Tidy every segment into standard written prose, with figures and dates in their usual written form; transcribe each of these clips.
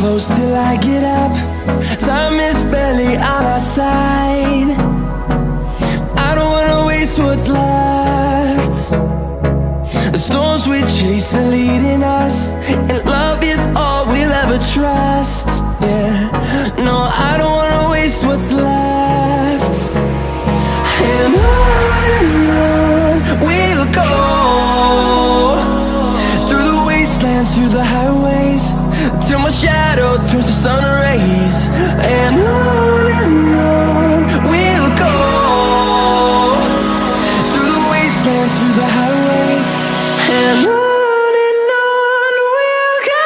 close till I get up. Time is barely on our side. I don't wanna waste what's left. The storms we chase are leading us, and love is all we'll ever trust. Yeah, no, I don't wanna waste what's left. And on we'll go, through the wastelands, through the highways, till my shadow turns to sun rays. And on we'll go, through the wastelands, through the highways, and on we'll go.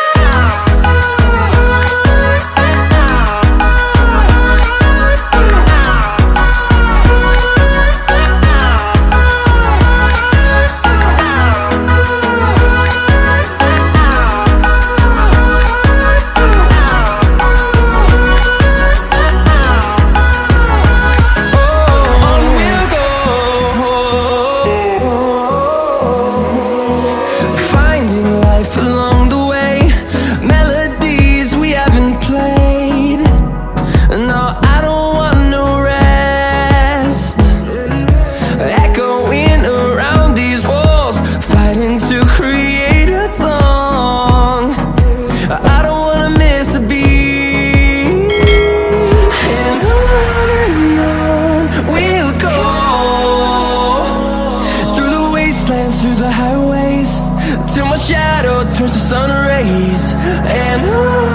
Along the way, melodies we haven't played. No, I don't want no rest. Echoing around these walls, fighting to create a song. I don't wanna miss a beat. And on we'll go, through the wastelands, through the highways, till my shadow turns to sun rays. And on